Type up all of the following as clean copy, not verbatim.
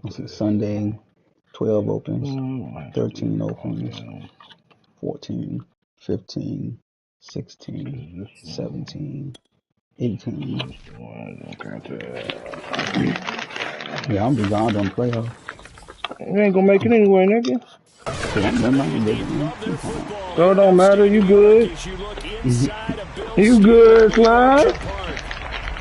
This is Sunday. 12 opens, 13 opens, 14, 15, 16, 17, 18. Yeah, I'm be gone on the playoffs. You ain't gonna make it anyway, nigga. So it don't matter. You good. You good, Slime. A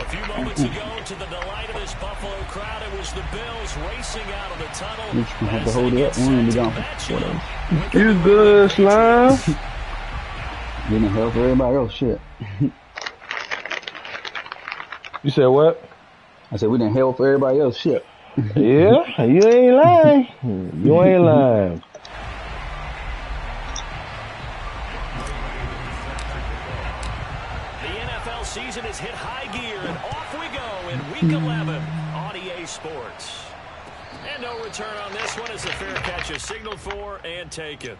few moments ago, to the delight of this Buffalo crowd, it was the Bills racing out of the tunnel. You have to hold it up. We're gonna be gone for 4 days. You good, Slime? Getting help for everybody else. Shit. You said what? I said we didn't help for everybody else. Shit. Yeah, you ain't lying. You ain't lying. The NFL season has hit high gear, and off we go in Week 11 on EA Sports. And no return on this one as the fair catch is signaled for and taken.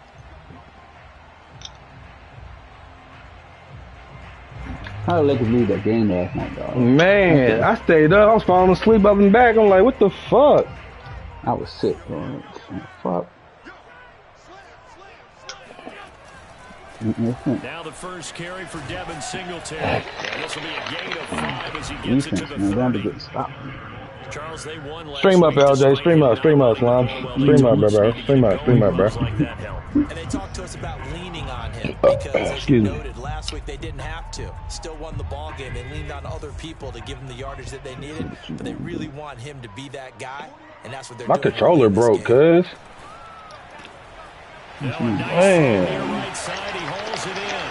How did the Lakers lose that game last night, dog? Man, I stayed up. I was falling asleep up and back. I'm like, what the fuck? I was sick, bro. Fuck. Now the first carry for Devin Singletary. And this will be a gain of 5 as he gets it to the 30. Charles, they won last Stream up, week LJ. Stream up, Slime. Stream up, bro. Stream up, bro. And they talked to us about leaning on him because, as you noted, last week they didn't have to. Still won the ball game. They leaned on other people to give them the yardage that they needed, but they really want him to be that guy, and that's what they're doing. My controller broke, cuz. Man. Right side, he holds it in.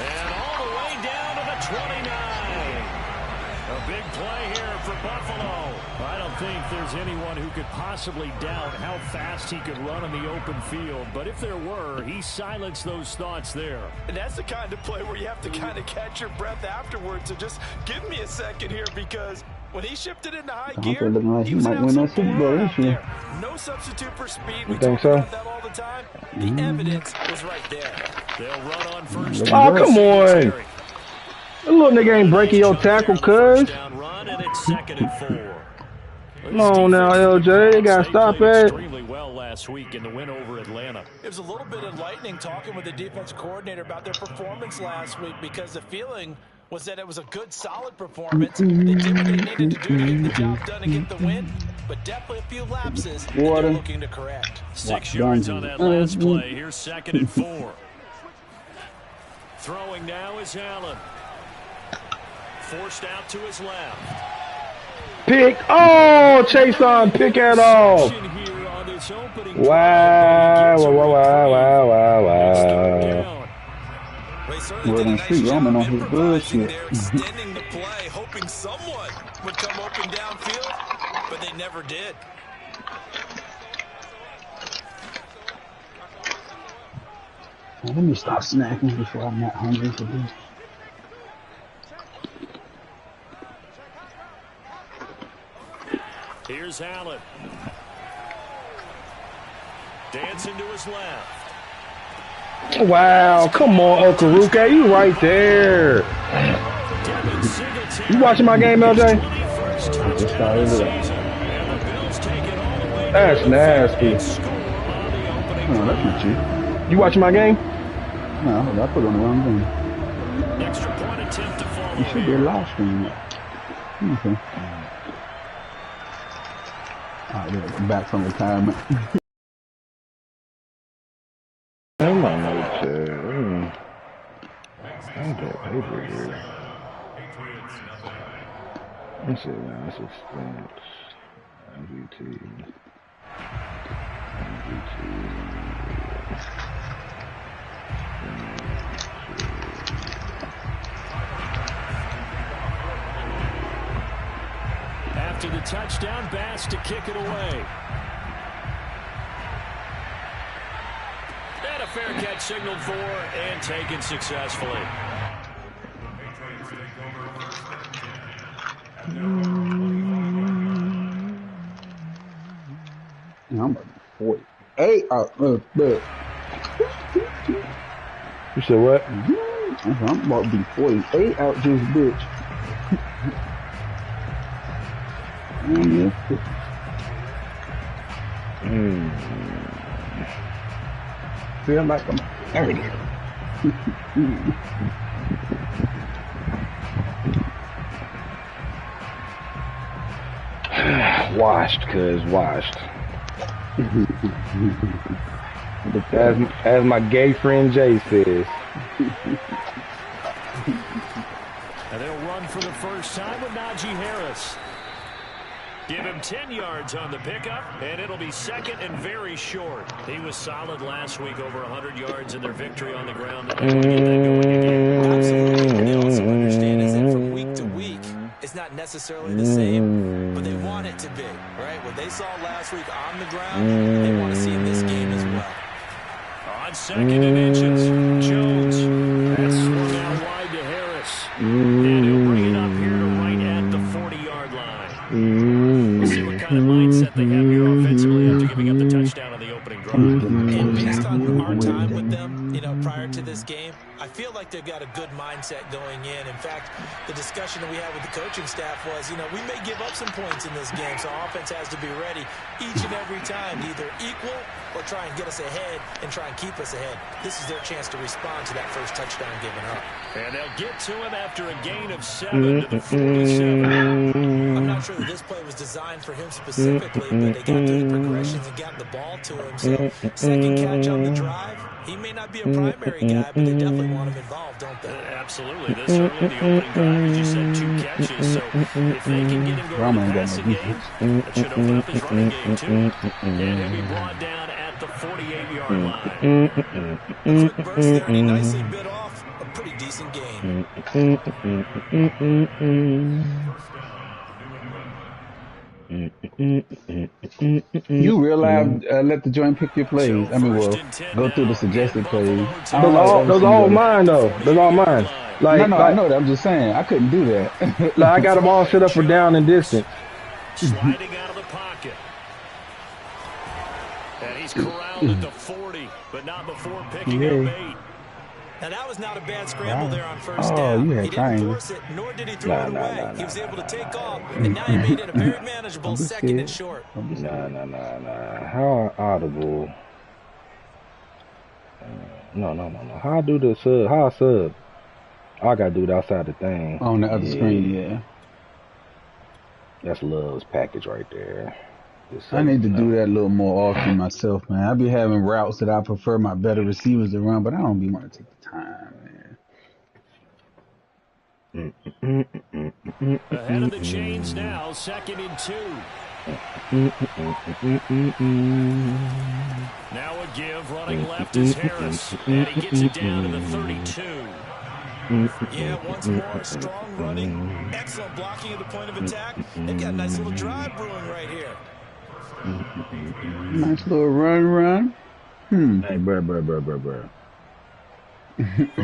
And all the way down to the 29. A big play here for Buffalo. I don't think there's anyone who could possibly doubt how fast he could run on the open field. But if there were, he silenced those thoughts there. And that's the kind of play where you have to kind of catch your breath afterwards. So just give me a second here, because when he shifted into high gear, he might win that Super Bowl this year. No substitute for speed. You think so? About that all the time. The evidence was right there. They'll run on first. Oh, come on. That little nigga ain't breaking your tackle, cuz. Run, and it's 2nd and 4. Come on now, LJ. You gotta stop it. Extremely well last week in the win over Atlanta. It was a little bit enlightening talking with the defense coordinator about their performance last week, because the feeling was that it was a good, solid performance. They did what they needed to do to get the job done and get the win, but definitely a few lapses that they're looking to correct. 6 yards on that last play. Here's 2nd and 4. Throwing now is Allen. Forced out to his left. Pick. Oh, Chase on. Pick it off. Wow. Well, then Street Roman on his bullshit. Extending the play, hoping someone would come open downfield, but they never did. Let me stop snacking before I'm not hungry for this. Here's Allen. Dancing to his left. Wow, come on, Okaruka, you right there. You watching my game, LJ? That's nasty. No, that's not you. You watching my game? No, I put on the wrong thing. Extra point attempt to follow. You should be a live stream. Okay. Alright, back from retirement. I'm not no chair. I got paper here. Let's see, now this is stamps. MVT. After the touchdown, Bass to kick it away. And a fair catch signaled for and taken successfully. I'm about 48 out. Look. You said what? I'm about to be 48 out this bitch. Feel like I'm 30. Washed, cuz washed. As my gay friend Jay says. And they'll run for the first time with Najee Harris. Give him 10 yards on the pickup, and it'll be second and very short. He was solid last week, over 100 yards in their victory on the ground. Absolutely. They also understand is that from week to week, it's not necessarily the same, but they want it to be, right? What they saw last week on the ground, they want to see in this game as well. On second and inches, Jones. That's swung out wide to Harris. And he'll bring it up here to right at the 40-yard line. We'll see what kind of mindset they have here offensively after giving up the touchdown on the opening drive. And based on our time with them, prior to this game, I feel like they've got a good mindset going in. In fact, the discussion that we had with the coaching staff was, we may give up some points in this game, so offense has to be ready each and every time to either equal or try and get us ahead and try and keep us ahead. This is their chance to respond to that first touchdown given up. And they'll get to him after a gain of 7 to the 47. I'm not sure that this play was designed for him specifically, but they got through the progressions and got the ball to him. So, second catch on the drive. He may not be a primary guy, but they definitely want him involved, don't they? Absolutely. This early in the opening drive, as you said, 2 catches. So if they can get him going in the passing game, that should open up his running game, too. And he'll be brought down at the 48-yard line. A quick burst there, and he nicely bit off a pretty decent gain. You realize let the joint pick your plays. I mean, go through the suggested plays. Those all mine though. Those all mine. No, I know that. I'm just saying I couldn't do that. I got them all set up for down and distance. Sliding out of the pocket. And he's corralled at the 40, but not before picking up 8. Now, that was not a bad scramble there on first down. He didn't force it, nor did he throw it away. He was able to take off, and now he made it a very manageable second and short. Nah. How audible? No. How I do the sub? How I sub? I gotta do it outside the thing. On the other screen, yeah. That's Love's package right there. I need to do that a little more often myself, man. I be having routes that I prefer my better receivers to run, but I don't be wanting to take the time, man. Ahead of the chains now, second and 2. Now a give, running left is Harris, and he gets it down to the 32. Yeah, once more, strong running, excellent blocking at the point of attack. They've got a nice little drive brewing right here. Nice little run. Hey, bro. From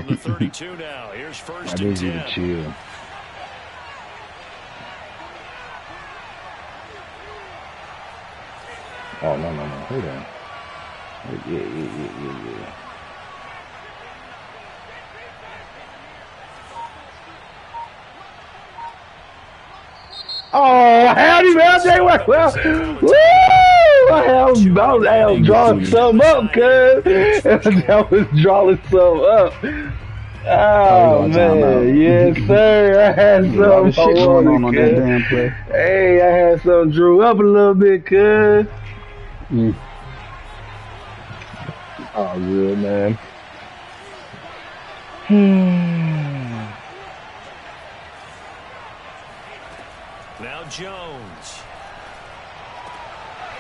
the 32 now, here's first I and need 10. you to chill. Oh, no. Hold on. Yeah. Oh, howdy, man. Woo! I was drawing some up, cuz. I was drawing some up. Oh, man. Yes, sir. I had some shit going on that damn play. Hey, I had some drew up a little bit, cuz. Oh, good, man. Now Jones.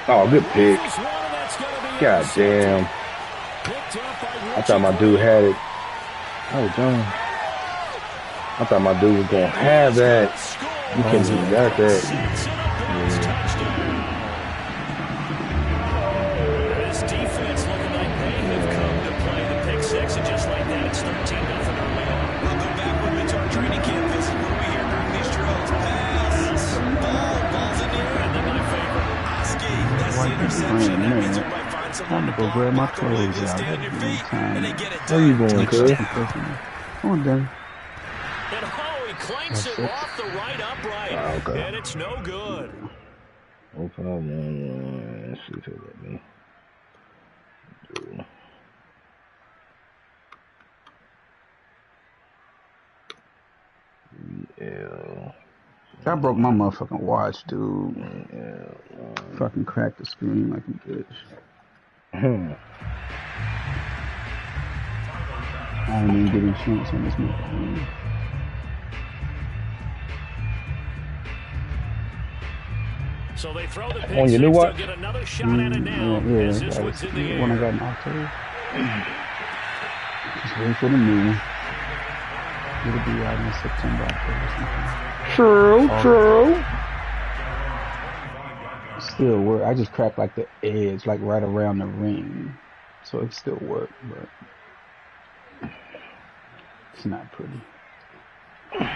Oh, good pick. God damn. I thought my dude had it. Oh, Jones. I thought my dude was going to have that. You can't even got that. This defense looking like they have come to play the pick six, and just like that, it's 13-0 early on. We'll go back with me to our training camp visit where we hear during these drills. Pass, ball's in the air. And then my favorite. Oski, that's the interception. That means you might find someone to go grab my clothes out. Stay on your feet, and they get it done. Where you going, cuz? Come on, Danny. And he clanks it off the right upright. Okay. And it's no good. No problem. Let's see if it let me. VL. I broke my motherfucking watch, dude. Fucking cracked the screen like a bitch. I don't even get insurance on this motherfucker. So they throw the pitch. On your new watch? Get another shot at it now. As this one's in the air. One I got in October. Just wait for the new one. It'll be out in September, October, something. True. Still work. I just cracked like the edge, like right around the ring, so it still work, but it's not pretty. You'll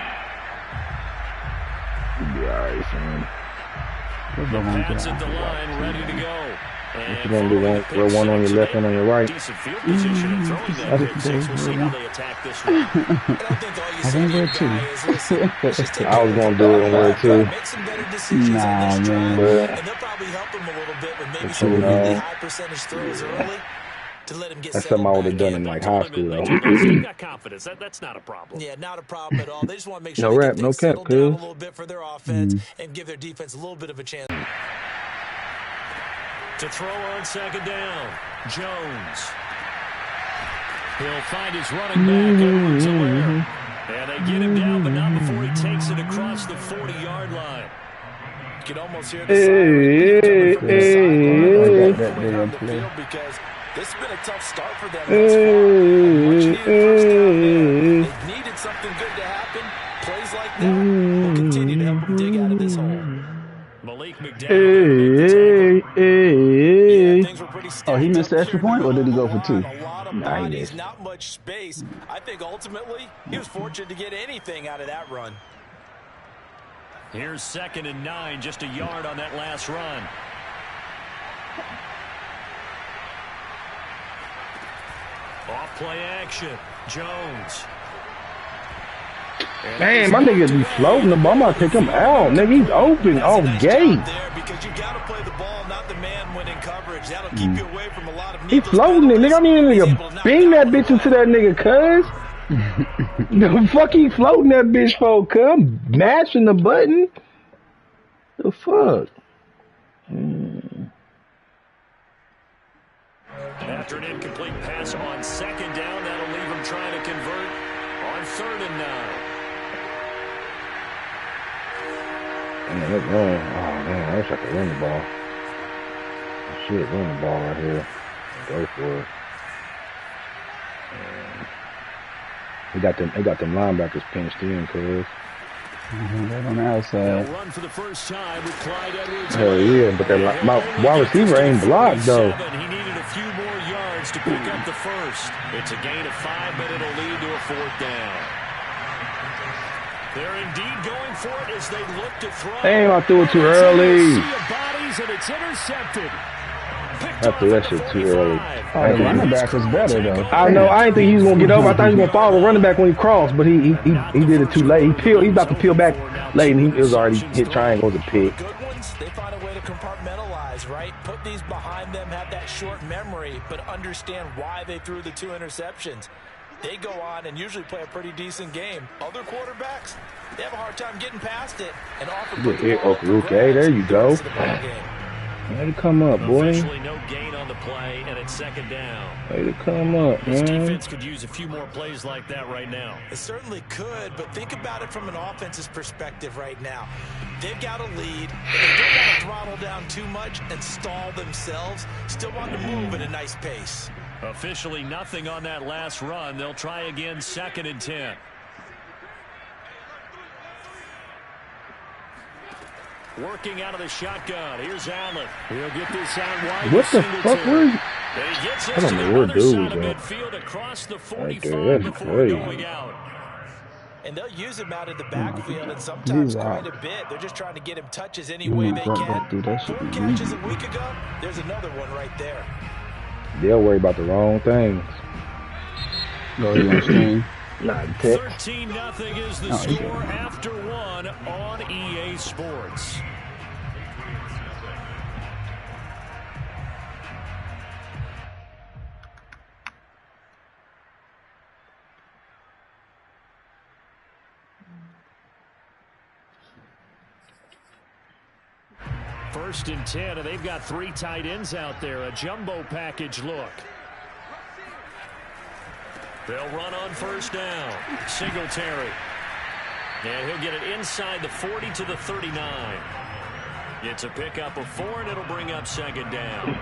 be alright, son. That's at the line, ready to go. What you gonna do? Throw one on your left, one on your right. Decent field position and throwing that pick six. We'll see how they attack this one. I think there too. I was gonna do it on there too. Make some better decisions Nah, on this man. drive, and they'll probably help him a little bit with maybe some really high percentage throws early to let him get That's settled something I would back have done in. in like high school though. They've got confidence. That's not a problem. Yeah, not a problem at all. They just want to make No sure they rap, get no things cap, settled down a cuz. little bit for their offense and give their defense a little bit of a chance. To throw on second down, Jones. He'll find his running back, Edwards Alaire. And they get him down, but not before he takes it across the 40-yard line. You can almost hear the siren from the sideline on the field because this has been a tough start for them thus far. And once you need a first down there, they needed something good to happen. Plays like that will continue to help them dig out of this hole. Malik McDowell. Yeah, things were pretty Oh, he missed the extra point, or did he go for two? A lot of Nah, he bodies, missed. not much space. I think ultimately he was fortunate to get anything out of that run. Here's 2nd and 9, just a yard on that last run. Off play action, Jones. Man, my nigga be floating the ball. I'm about to take him out. Nigga, he's open off gate. There because you got to play the ball, not the man winning coverage. That'll keep you away from a lot of He floating it, nigga. I need a nigga bing that bitch into that nigga, cuz. The fuck he floating that bitch for, cuz? I'm mashing the button. The fuck? After an incomplete pass on 2nd down, that'll leave him trying to convert on 3rd and 9. Man, that's wrong. Oh, man, I wish I could run the ball. I should run the ball right here. Go for it. They got them linebackers pinched in, cuz. Right on the outside. They'll run for the first time with Clyde Edwards. Hell yeah, but my wide receiver ain't blocked though. He needed a few more yards to pick up the first. It's a gain of 5, but it'll lead to a 4th down. They're indeed going for it as they look to throw. Damn, I threw it too early. Bodies and it's intercepted. I threw that shit too early. Oh, the running back was better though. I know. I didn't think he was gonna get over. I thought he was gonna follow the running back when he crossed, but he did it too late. He's about to peel back late, and he was already hit triangle to pick. Good ones, they find a way to compartmentalize, right? Put these behind them, have that short memory, but understand why they threw the 2 interceptions. They go on and usually play a pretty decent game. Other quarterbacks, they have a hard time getting past it and often put the ball up for grabs. There you go. The ball game. Way to come up, boy. Officially no gain on the play, and it's 2nd down. Way to come up, This man. defense could use a few more plays like that right now. It certainly could, but think about it from an offense's perspective right now. They've got a lead, but they don't want to throttle down too much and stall themselves. Still want to move at a nice pace. Officially nothing on that last run. They'll try again 2nd and 10. Working out of the shotgun. Here's Allen. He'll get this out wide. What the fuck was? I don't know where dude was at. Midfield across the 45 Right there, that's before crazy. going out. And they'll use him out in the backfield and sometimes quite a bit. They're just trying to get him touches any way they can. 4 catches a week ago. There's another one right there. They'll worry about the wrong things. Go ahead on stream. Not text. 13-0 is the score after 1 on EA Sports. 1st and 10, and they've got 3 tight ends out there. A jumbo package look. They'll run on 1st down. Singletary. And he'll get it inside the 40 to the 39. It's a pickup of 4, and it'll bring up 2nd down.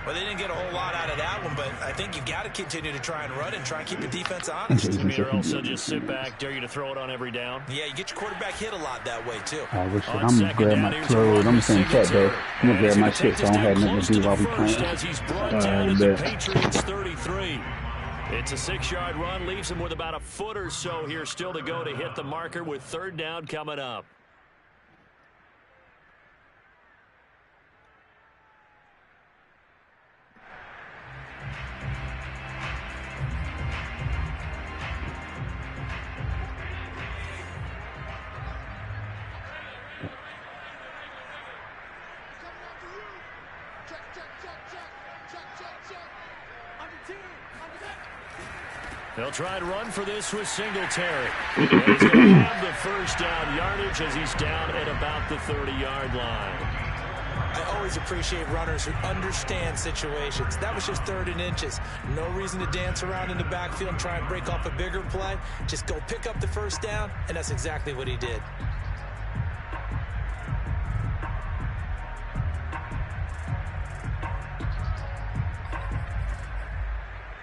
Well, they didn't get a whole lot out of that one, but I think you've got to continue to try and run and try and keep the defense honest. You mean, or else they'll just sit back, dare you to throw it on every down? Yeah, you get your quarterback hit a lot that way, too. I wish I'm going to grab my throat. I'm saying chat though. I'm going to grab my shit so I don't have nothing to do while we playing. As he's brought down at the Patriots 33. It's a 6-yard run, leaves him with about a foot or so here still to go to hit the marker with 3rd down coming up. They'll try and run for this with Singletary. And he's going to have the 1st down yardage as he's down at about the 30-yard line. I always appreciate runners who understand situations. That was just 3rd and inches. No reason to dance around in the backfield and try and break off a bigger play. Just go pick up the 1st down, and that's exactly what he did.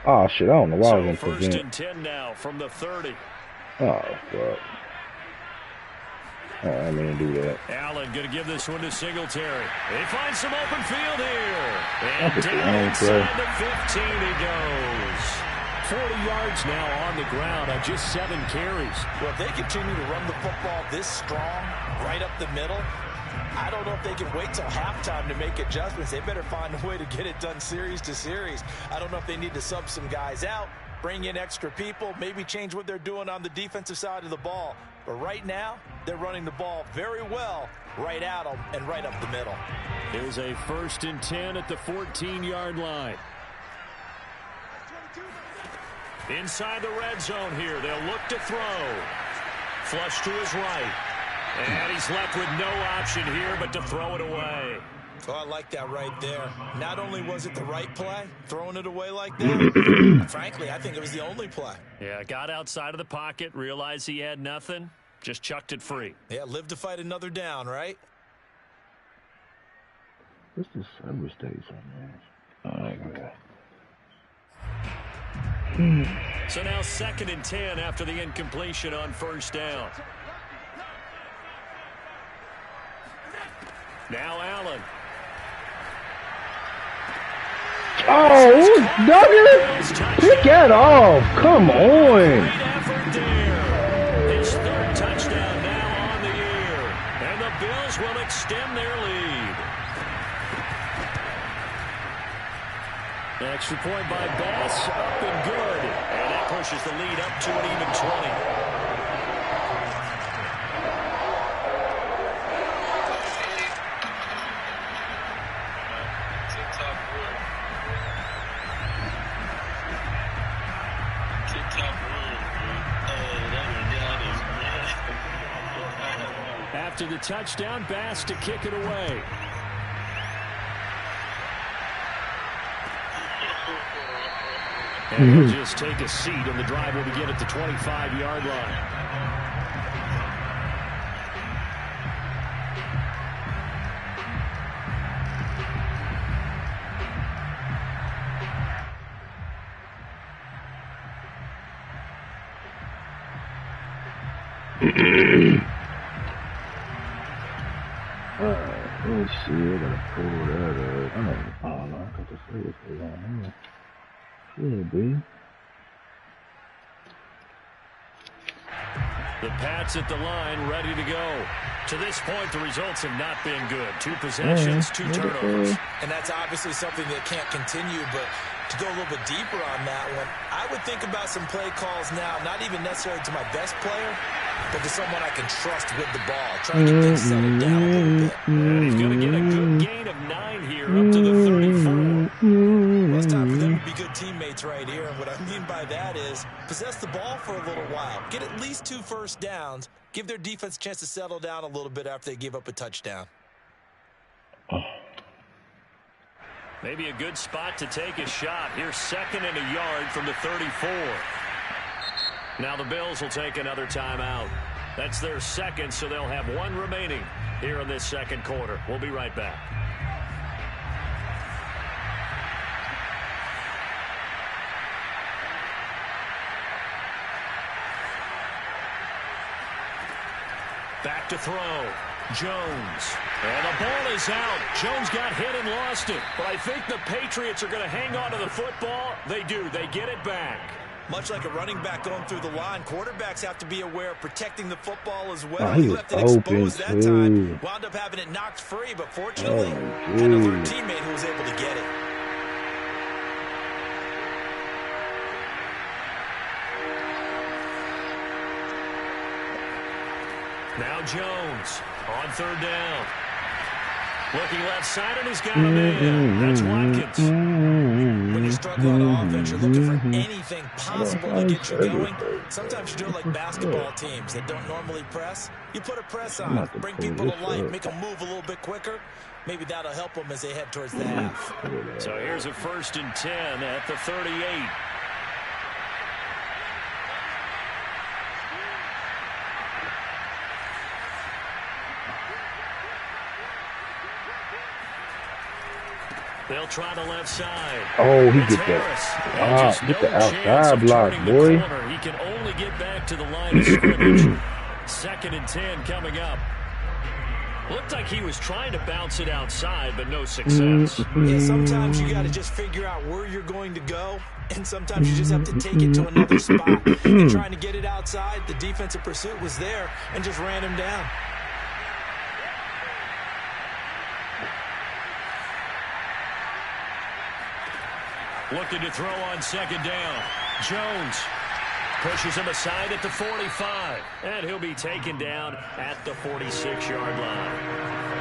Oh, shit, I don't know why I was going to prevent. 1st and 10 now from the 30. Oh, fuck. Oh, I mean to do that. Allen going to give this one to Singletary. They find some open field here. And down inside the 15 he goes. 40 yards now on the ground on just 7 carries. Well, if they continue to run the football this strong, right up the middle, I don't know if they can wait till halftime to make adjustments. They better find a way to get it done series to series. I don't know if they need to sub some guys out, bring in extra people, maybe change what they're doing on the defensive side of the ball. But right now, they're running the ball very well right at them and right up the middle. Here's a 1st and 10 at the 14-yard line. Inside the red zone here, they'll look to throw. Flush to his right. And he's left with no option here but to throw it away. Oh, I like that right there. Not only was it the right play, throwing it away like that, frankly, I think it was the only play. Yeah, got outside of the pocket, realized he had nothing, just chucked it free. Yeah, live to fight another down, right? What's the service days on there? So now 2nd and 10 after the incompletion on 1st down. Now Allen. Oh, Douglas! Pick that off. Come on. Great effort there. His 3rd touchdown now on the year. And the Bills will extend their lead. The extra point by Bass, up and good. And that pushes the lead up to an even 20. After the touchdown, Bass to kick it away. And he'll just take a seat, and the drive will begin at the 25-yard line. Let's see, I gotta pull that up. I don't know, I got the service days on here. Should be. The Pats at the line, ready to go. To this point, the results have not been good. 2 possessions, 2 turnovers. And that's obviously something that can't continue, but to go a little bit deeper on that one, I would think about some play calls now, not even necessarily to my best player, but to someone I can trust with the ball. Try to get things settled down a little bit. And he's going to get a good gain of 9 here, up to the 34. Well, it's time for them to be good teammates right here. And what I mean by that is possess the ball for a little while. Get at least 2 first downs. Give their defense a chance to settle down a little bit after they give up a touchdown. Maybe a good spot to take a shot. Here's 2nd and a yard from the 34. Now the Bills will take another timeout. That's their 2nd, so they'll have 1 remaining here in this 2nd quarter. We'll be right back. Back to throw. Jones. And the ball is out. Jones got hit and lost it. But I think the Patriots are going to hang on to the football. They do. They get it back. Much like a running back going through the line, quarterbacks have to be aware of protecting the football as well. Oh, he He was left it open, exposed that too. time. Wound up having it knocked free, but fortunately, had another teammate who was able to get it. Now Jones on 3rd down. Looking left side, and he's got him in. That's Watkins. When you're struggling on offense, you're looking for anything possible to get you going. Sometimes you do it like basketball teams that don't normally press. You put a press on, bring people to life, make them move a little bit quicker. Maybe that'll help them as they head towards the half. So here's a 1st and 10 at the 38. They'll try the left side. Oh, he It's get Harris. that. Get the outside block, boy. He can only get back to the line of scrimmage. 2nd and 10 coming up. Looked like he was trying to bounce it outside, but no success. Yeah, sometimes you got to just figure out where you're going to go, and sometimes you just have to take it to another spot. You're trying to get it outside. The defensive pursuit was there and just ran him down. Looking to throw on 2nd down. Jones pushes him aside at the 45. And he'll be taken down at the 46-yard line.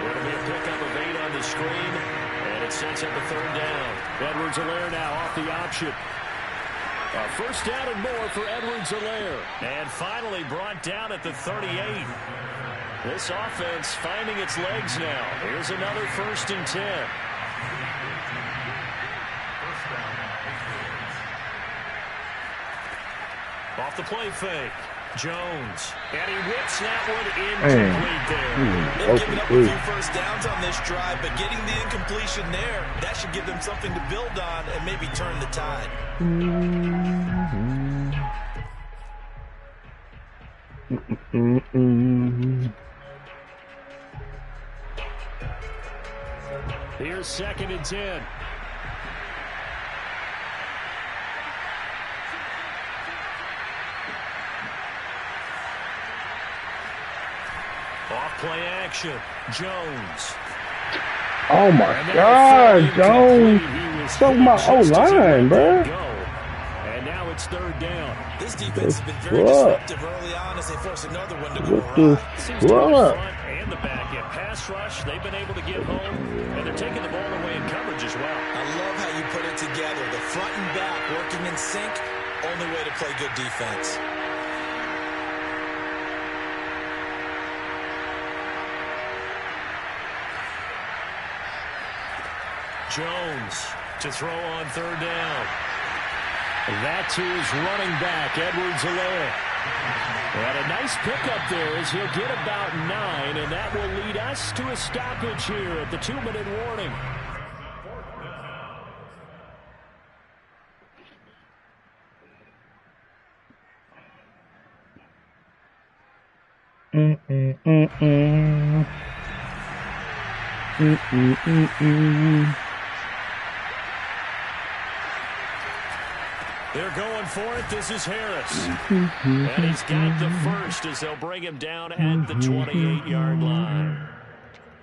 It'll be a pickup of 8 on the screen. And it sets up a 3rd down. Edwards-Helaire now off the option. A 1st down and more for Edwards-Helaire. And finally brought down at the 38. This offense finding its legs now. Here's another 1st and 10. Off the play fake. Jones. And he whips that one incomplete there. They've given up a few 1st downs on this drive, but getting the incompletion there, that should give them something to build on and maybe turn the tide. Here's 2nd and 10. Off play action. Jones. Oh, my God, Jones. So my O-line, bro. And now it's 3rd down. This defense has been very disruptive early on as they force another one to go awry. Seems to be the front and the back end. Pass rush, they've been able to get home, and they're taking the ball away in coverage as well. I love how you put it together. The front and back working in sync, only way to play good defense. Jones to throw on 3rd down. That too is running back, Edwards-Helaire. And a nice pickup there as he'll get about 9, and that will lead us to a stoppage here at the 2-minute warning. They're going for it. This is Harris. And he's got the 1st as they'll bring him down at the 28-yard line.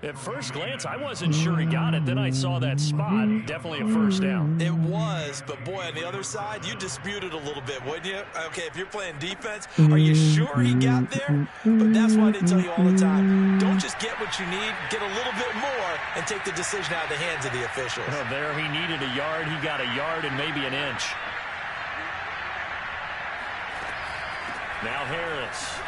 At first glance, I wasn't sure he got it. Then I saw that spot. Definitely a 1st down. It was, but boy, on the other side, you disputed a little bit, wouldn't you? Okay, if you're playing defense, are you sure he got there? But that's why they tell you all the time, don't just get what you need, get a little bit more, and take the decision out of the hands of the officials. Well, there he needed a yard. He got a yard and maybe an inch. Now Harris.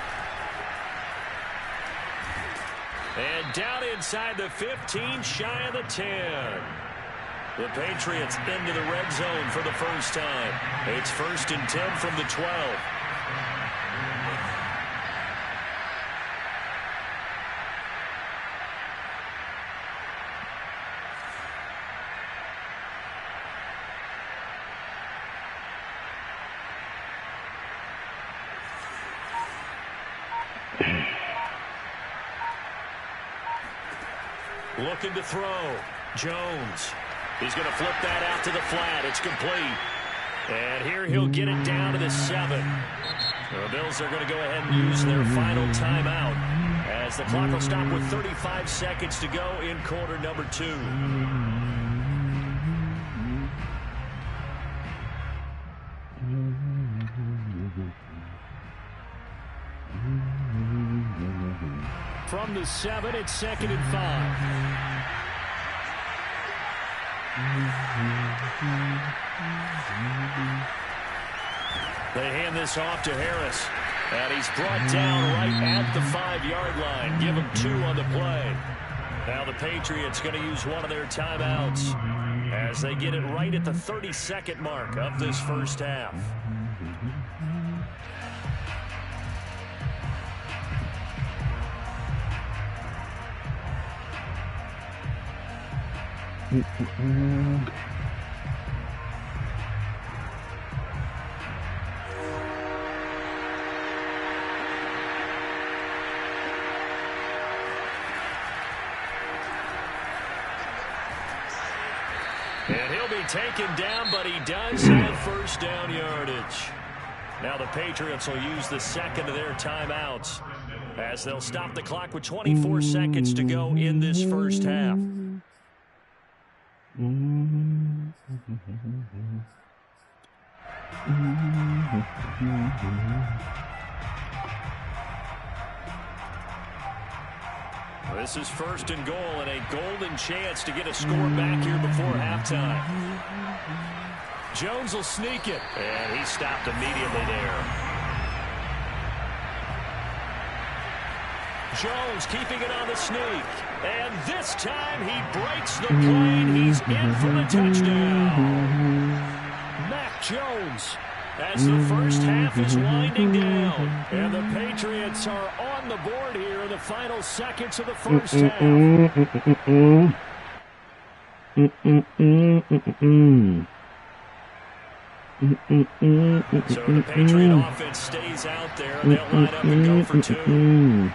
And down inside the 15, shy of the 10. The Patriots into the red zone for the first time. It's 1st and 10 from the 12. Looking to throw. Jones. He's going to flip that out to the flat. It's complete. And here he'll get it down to the 7. The Bills are going to go ahead and use their final timeout as the clock will stop with 35 seconds to go in quarter number 2. From the 7, it's 2nd and 5. They hand this off to Harris. And he's brought down right at the 5-yard line. Give him 2 on the play. Now the Patriots going to use one of their timeouts as they get it right at the 32nd mark of this first half. And he'll be taken down, but he does have first down yardage. Now the Patriots will use the second of their timeouts as they'll stop the clock with 24 seconds to go in this first half. This is 1st and goal and a golden chance to get a score back here before halftime. Jones will sneak it, and he stopped immediately there. Jones keeping it on the sneak, and this time he breaks the plane. He's in for the touchdown. Mac Jones, as the first half is winding down, and the Patriots are on the board here in the final seconds of the first half. So the Patriot offense stays out there, and they'll line up and go for 2.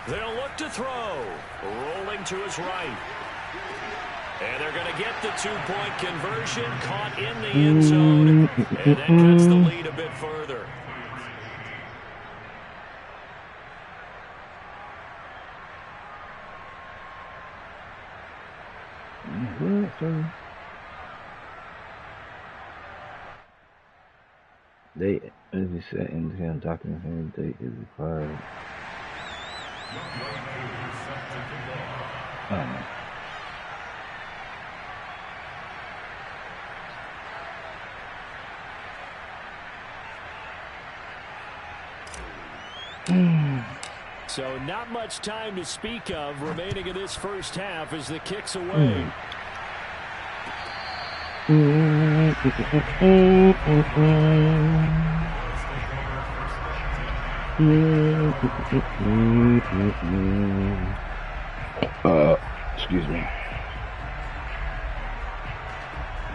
They'll look to throw. Rolling to his right. And they're going to get the 2-point conversion. Caught in the end zone. And that cuts the lead a bit further. They, as you said in the document, date is required. So not much time to speak of remaining in this first half as the kick's away. Excuse me.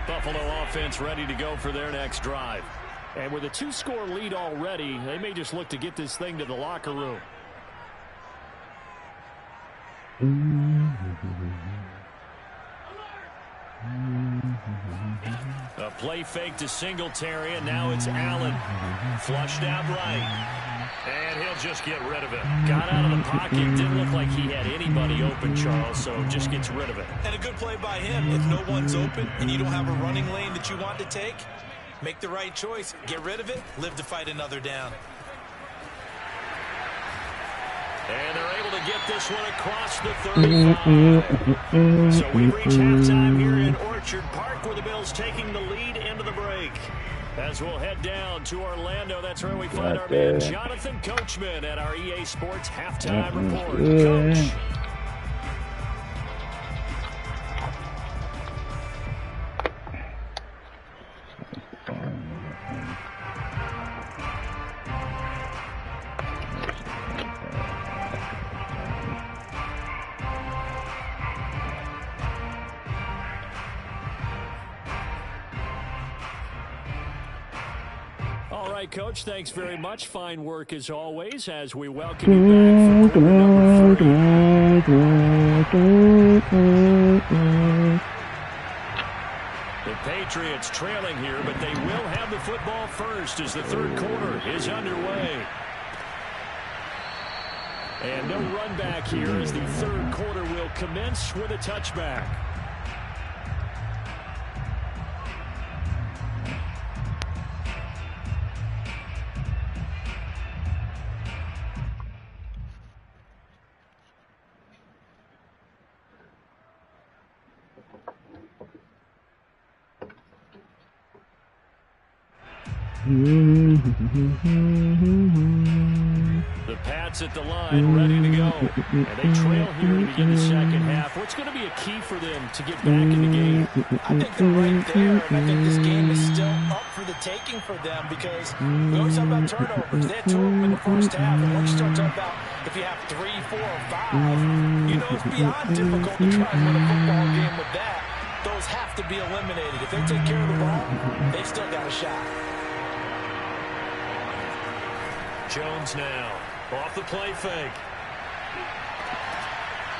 Buffalo offense ready to go for their next drive. And with a 2-score lead already, they may just look to get this thing to the locker room. A play fake to Singletary, and now it's Allen. Flushed out right. And he'll just get rid of it. Got out of the pocket. Didn't look like he had anybody open, Charles, so just gets rid of it. And a good play by him. If no one's open and you don't have a running lane that you want to take, make the right choice. Get rid of it. Live to fight another down. And they're able to get this one across the 35. So we reach halftime here in Orchard Park where the Bills taking the lead into the break. As we'll head down to Orlando, that's where we find our man Jonathan Coachman at our EA Sports Halftime Report. Coach. All right, Coach, thanks very much. Fine work as always as we welcome you back for quarter number 3. The Patriots trailing here, but they will have the football first as the third quarter is underway. And no run back here as the third quarter will commence with a touchback. The Pats at the line, ready to go. And they trail here to begin the second half. What's going to be a key for them to get back in the game? I think they're right there, and I think this game is still up for the taking for them because we always talk about turnovers. They had 2 of them in the first half, and once you start talking about if you have 3, 4, or 5, you know it's beyond difficult to try and win a football game with that. Those have to be eliminated. If they take care of the ball, they've still got a shot. Jones now, off the play fake.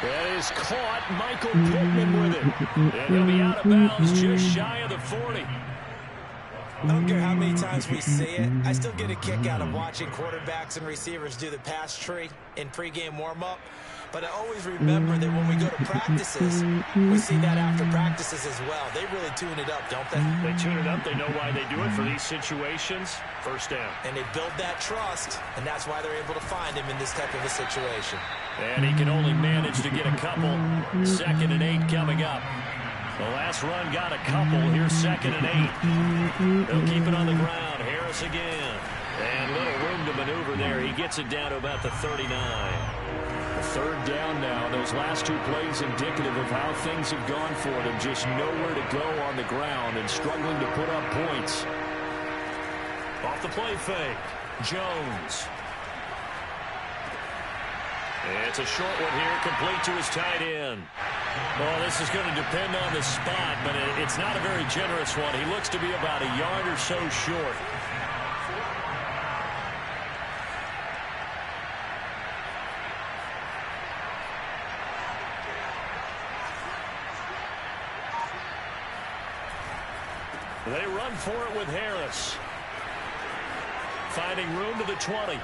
That is caught. Michael Pittman with it. And he'll be out of bounds just shy of the 40. I don't care how many times we see it. I still get a kick out of watching quarterbacks and receivers do the pass tree in pregame warm-up. But I always remember that when we go to practices, we see that after practices as well. They really tune it up, don't they? They tune it up. They know why they do it for these situations. First down. And they build that trust, and that's why they're able to find him in this type of a situation. And he can only manage to get a couple. 2nd and 8 coming up. The last run got a couple. Here's 2nd and 8. They'll keep it on the ground. Harris again. And little room to maneuver there. He gets it down to about the 39. Third down now. Those last 2 plays indicative of how things have gone for them. Just nowhere to go on the ground and struggling to put up points. Off the play fake. Jones. It's a short one here, complete to his tight end. Well, this is going to depend on the spot, but it's not a very generous one. He looks to be about a yard or so short. They run for it with Harris. Finding room to the 20.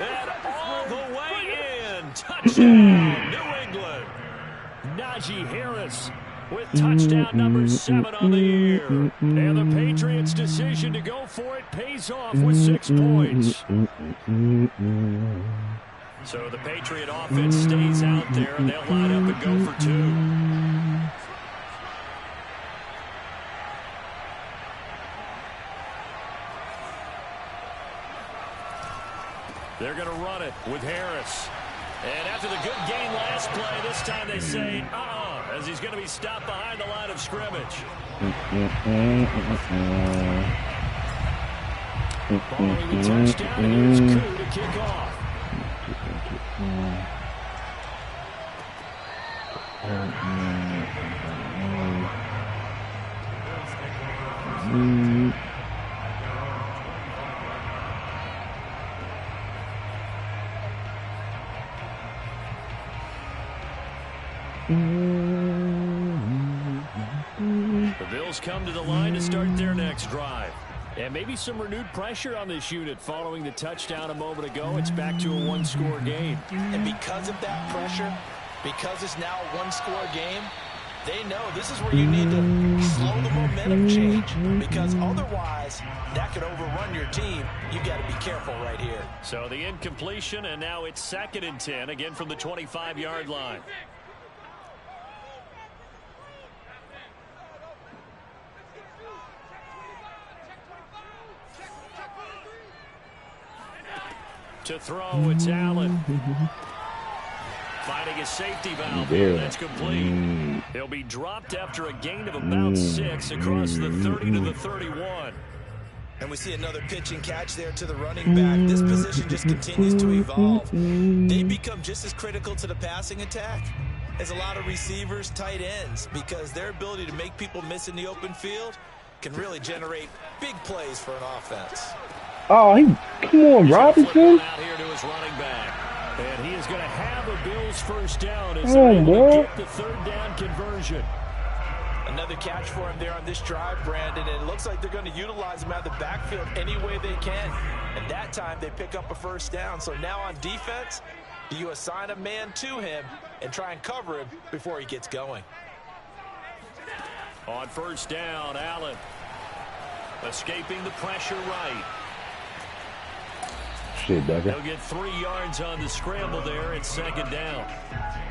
And all the way in. Touchdown, New England. Najee Harris with touchdown number 7 on the year. And the Patriots' decision to go for it pays off with 6 points. So the Patriot offense stays out there, and they'll line up and go for 2. They're going to run it with Harris. And after the good game last play, this time they say, as he's going to be stopped behind the line of scrimmage. Following the touchdown, here's Koo to kick off. The Bills come to the line to start their next drive. And maybe some renewed pressure on this unit following the touchdown a moment ago. It's back to a 1-score game. And because of that pressure, because it's now a 1-score game, They know this is where you need to slow the momentum change, because otherwise that could overrun your team. You've got to be careful right here. So the incompletion, and now it's 2nd and 10, again from the 25-yard line. To throw, it's Allen. Finding a safety valve here. That's complete. He'll be dropped after a gain of about 6 across the 30 to the 31. And we see another pitch and catch there to the running back. This position just continues to evolve. They become just as critical to the passing attack as a lot of receivers, tight ends, because their ability to make people miss in the open field can really generate big plays for an offense. Oh, come on, Robinson. Out here to his running back. And he is going to have a Bills first down as they're able to get the 3rd down conversion. Another catch for him there on this drive, Brandon, and it looks like they're going to utilize him out of the backfield any way they can. And that time they pick up a first down. So now on defense, do you assign a man to him and try and cover him before he gets going? On first down, Allen escaping the pressure right. Shit, He'll get 3 yards on the scramble there. It's 2nd down.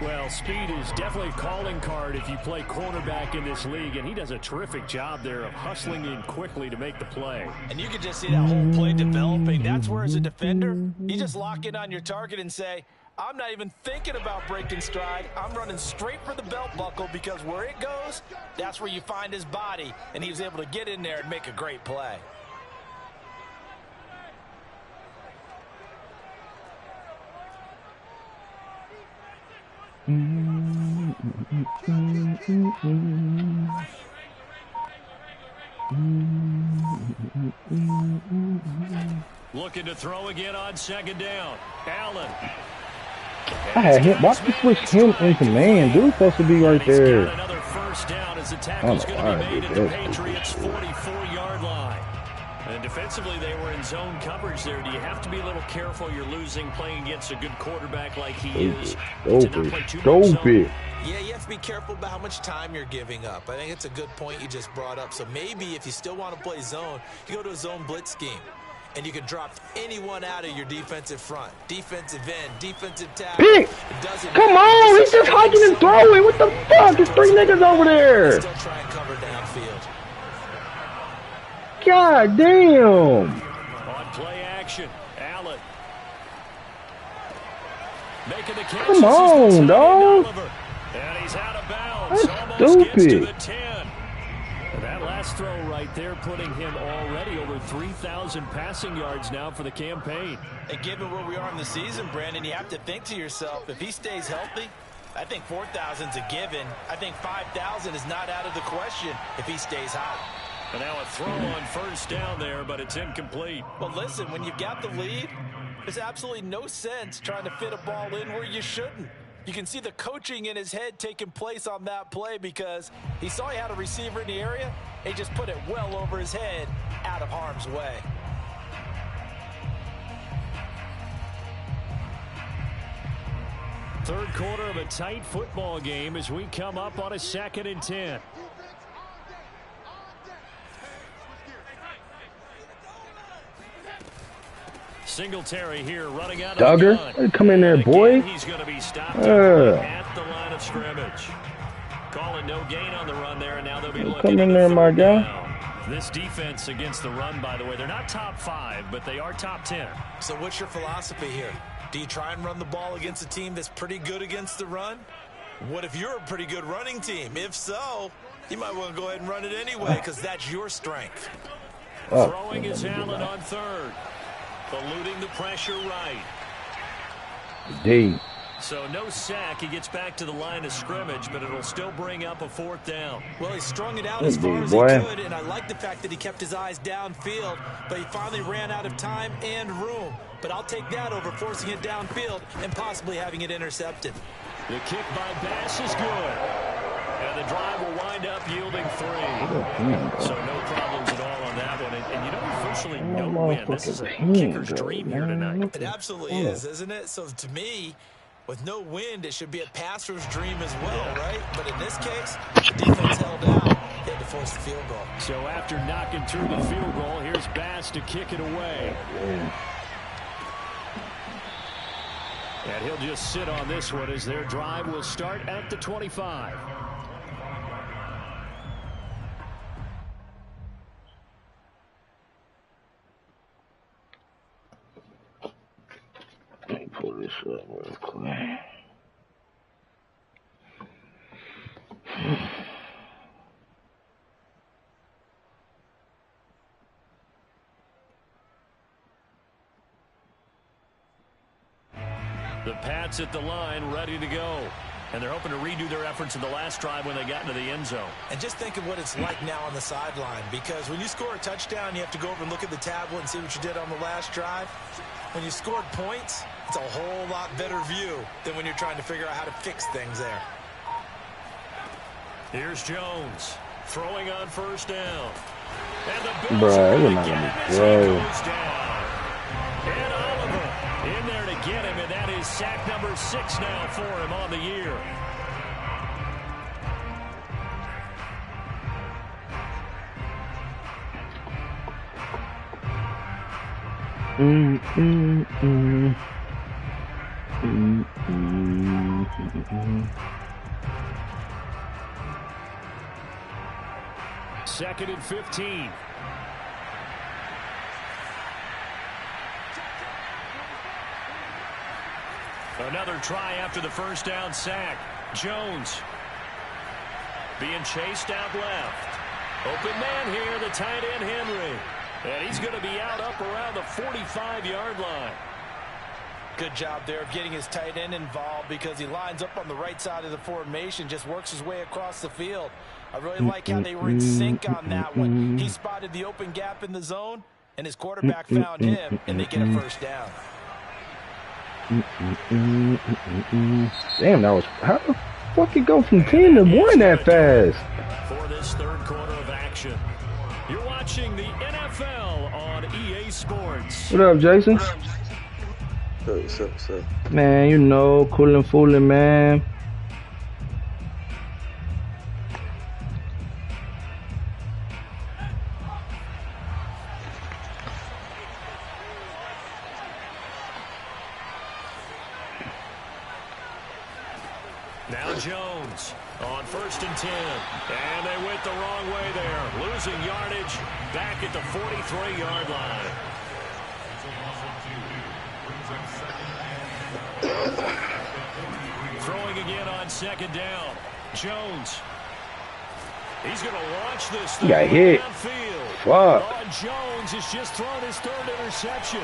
Well, speed is definitely a calling card if you play cornerback in this league, and he does a terrific job there of hustling in quickly to make the play. And you can just see that whole play developing. That's where, as a defender, you just lock in on your target and say, I'm not even thinking about breaking stride. I'm running straight for the belt buckle, because where it goes, that's where you find his body, and he was able to get in there and make a great play. Looking to throw again on 2nd down. Allen. I had him. Why did you switch him into man? Dude's supposed to be right there. Got another first down as the tackle's going to be made at the Patriots' 44-yard line. And defensively, they were in zone coverage there. Do you have to be a little careful? You're losing playing against a good quarterback like he is. Stupid. Yeah, you have to be careful about how much time you're giving up. I think it's a good point you just brought up. So maybe if you still want to play zone, you go to a zone blitz scheme. And you can drop anyone out of your defensive front. Defensive end, defensive tackle. Come on, he's just hiking and throwing. What the fuck? There's 3 niggas over there. Still try and cover downfield. God damn. On play action, Allen. Making the catch. Come on, dog. And he's out of bounds. That's Almost gets to stupid. the 10. And that last throw right there putting him already over 3,000 passing yards now for the campaign. And given where we are in the season, Brandon, you have to think to yourself, if he stays healthy, I think 4,000's a given. I think 5,000 is not out of the question if he stays hot. And now a throw on first down there, but it's incomplete. Well, listen, when you've got the lead, there's absolutely no sense trying to fit a ball in where you shouldn't. You can see the coaching in his head taking place on that play, because he saw he had a receiver in the area. He just put it well over his head, out of harm's way. Third quarter of a tight football game as we come up on a 2nd and 10. Singletary here running out of the gun. Come in there, boy. He's going to be stopped at the line of scrimmage. Calling no gain on the run there, and now they'll be looking. Come in there, my guy. This defense against the run, by the way, they're not top 5, but they are top 10. So what's your philosophy here? Do you try and run the ball against a team that's pretty good against the run? What if you're a pretty good running team? If so, you might want to go ahead and run it anyway, because that's your strength. Throwing is Allen on 3rd. Eluding the pressure right. D. So no sack. He gets back to the line of scrimmage, but it'll still bring up a 4th down. Well, he strung it out as far as he could, and I like the fact that he kept his eyes downfield, but he finally ran out of time and room. But I'll take that over forcing it downfield and possibly having it intercepted. The kick by Bass is good. And the drive will wind up yielding 3. So no problems at all on that one. And you know, virtually no win. This is a kicker's dream here tonight. It absolutely is, isn't it? So to me, With no wind, it should be a passer's dream as well, right? But in this case, the defense held out. They had to force the field goal. So after knocking through the field goal, here's Bass to kick it away. And he'll just sit on this one as their drive will start at the 25. Let me pull this up real quick. The Pats at the line, ready to go. And they're hoping to redo their efforts in the last drive when they got into the end zone. And just think of what it's like now on the sideline, because when you score a touchdown, you have to go over and look at the tablet and see what you did on the last drive. When you scored points, it's a whole lot better view than when you're trying to figure out how to fix things there. Here's Jones throwing on first down. And the Bruh, Bills are it going was to not get him gonna as he throw. goes down. And Oliver in there to get him, and that is sack number 6 now for him on the year. Second and 15. Another try after the first down sack. Jones being chased out left. Open man here, the tight end Henry. And he's going to be out up around the 45-yard line. Good job there of getting his tight end involved, because he lines up on the right side of the formation, just works his way across the field. I really like how they were in sync on that one. He spotted the open gap in the zone, and his quarterback found him, and they get a first down. Damn, that was... How the fuck it go from 10 to 1 that fast? For this third quarter of action, you're watching the NFL on EA Sports. What up, Jason? What's up? Man, you know, cool and fooling, man. Now Jones on 1st and 10. And they went the wrong way there. Losing yardage back at the 43-yard line. Throwing again on 2nd down. Jones. He's going to launch this thing. He got hit. Downfield. Fuck. Jones has just thrown his 3rd interception.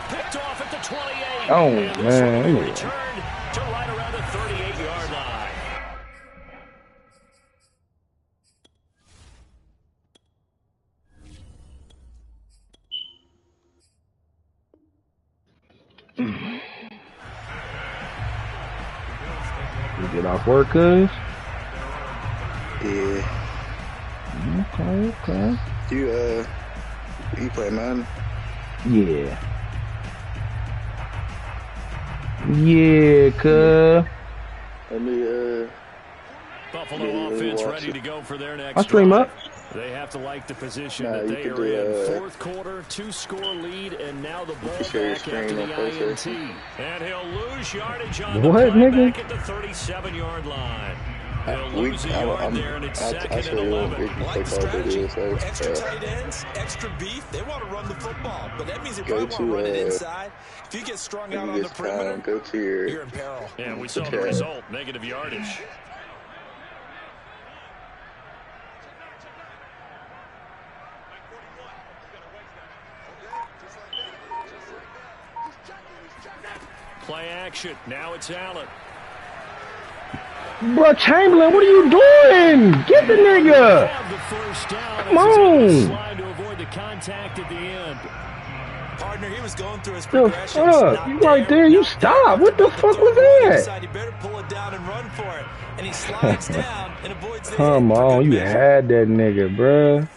Picked off at the 28. Oh, and this man. one will be returned to right around the 38-yard line. You get off work, cuz? Yeah. Okay. You play Madden? Yeah. Yeah, cuz. Let me, Buffalo offense ready to go for their next I'll stream drive. up. They have to like the position Nah, that you they could are do, in. 4th quarter, 2-score lead, and now the ball share your back after screen the on INT. PlayStation. And he'll lose yardage on the What, play nigga? back at the 37-yard line. He'll lose a yard there, and it's 2nd and show you 11. Like the strategy, extra so, tight ends, extra beef. They want to run the football, but that means they Go probably want to run it to, inside. If you get strung out on the perimeter, go to your... you're in peril. Yeah, we saw the result, negative yardage. Play action. Now it's Allen. Bro, Chamberlain, what are you doing? Get the nigga. Have the first down. Come on. Slide to avoid the contact at the end. Partner, he was going through his The progressions. fuck? You right there, you stop. What the fuck was that? Decided he better pull it down and run for it. And he slides down and avoids the Come hit for on, good you measure. had that nigga, bruh.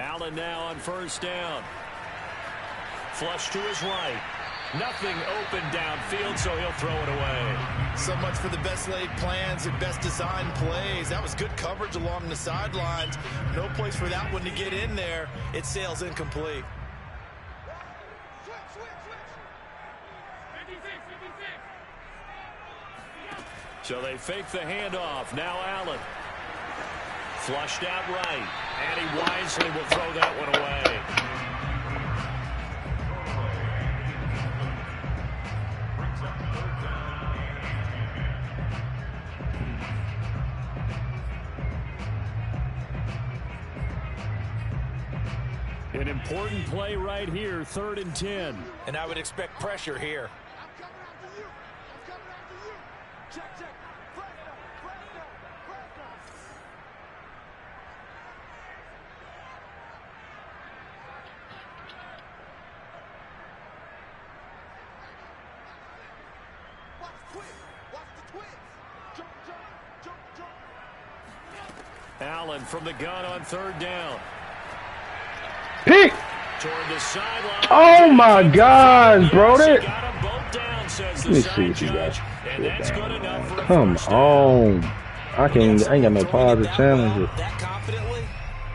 Allen now on first down. Flush to his right. Nothing open downfield, so he'll throw it away. So much for the best laid plans and best designed plays. That was good coverage along the sidelines. No place for that one to get in there. It sails incomplete. So they fake the handoff. Now Allen. Flushed out right. And he wisely will throw that one away. An important play right here, 3rd and 10. And I would expect pressure here. Allen from the gun on 3rd down. Pick! Toward the sideline. Oh my God, bro! Yes, That. got them both down, says Let the me side see what you judge, got. and that's good enough for a Come first down. on. I ain't got no power to challenge it. That confidently,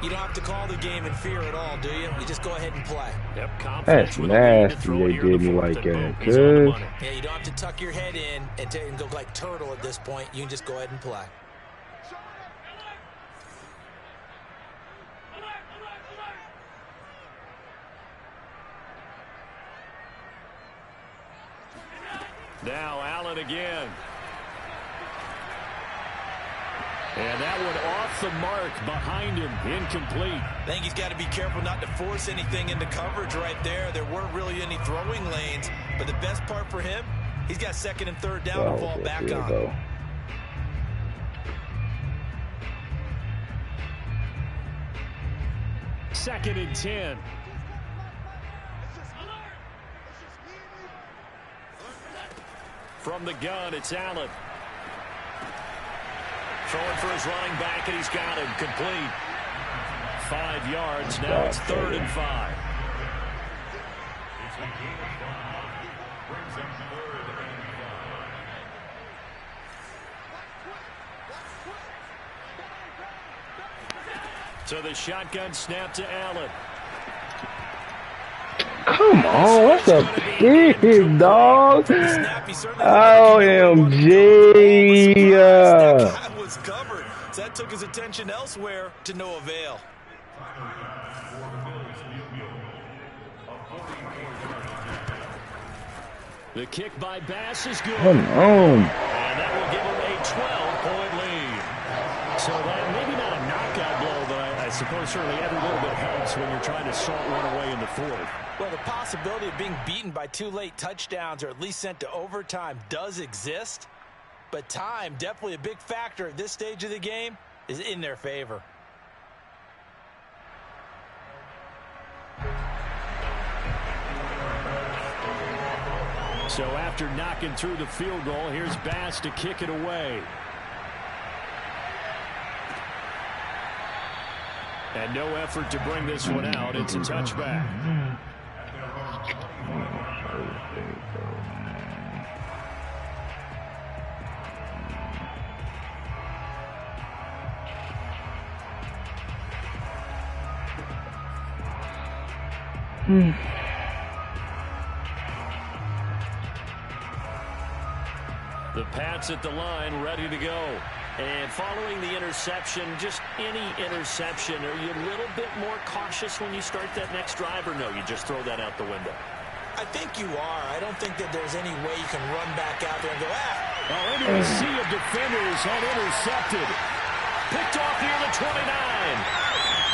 you don't have to call the game in fear at all, do you? You just go ahead and play. Yep, That's with a lead to nasty throw they here did in me the like fourth, and that. boom, he's on the Good. money. Yeah, you don't have to tuck your head in and go like turtle at this point. You can just go ahead and play. Now Allen again. And that one off the mark behind him. Incomplete. I think he's got to be careful not to force anything into coverage right there. There weren't really any throwing lanes. But the best part for him, he's got 2nd and 3rd down to fall back on. Go. 2nd and 10. From the gun, it's Allen. Throwing for his running back, and he's got him complete. 5 yards. Now it's 3rd and 5. So the shotgun snap to Allen. Come on, what's a pick, dog? OMG. That guy was covered. So that took his attention elsewhere to no avail. The kick by Bass is good. Come on. And that will give him a 12-point lead. So that maybe not a knockout blow, but I suppose certainly every little bit helps when you're trying to salt one away in the 4th. Well, the possibility of being beaten by 2 late touchdowns or at least sent to overtime does exist. But time, definitely a big factor at this stage of the game, is in their favor. So after knocking through the field goal, here's Bass to kick it away. And no effort to bring this one out. It's a touchback. The Pats at the line, ready to go. And following the interception, just any interception, are you a little bit more cautious when you start that next drive, or no, you just throw that out the window? I think you are. I don't think that there's any way you can run back out there and go, Already a sea of defenders had intercepted. Picked off near the 29.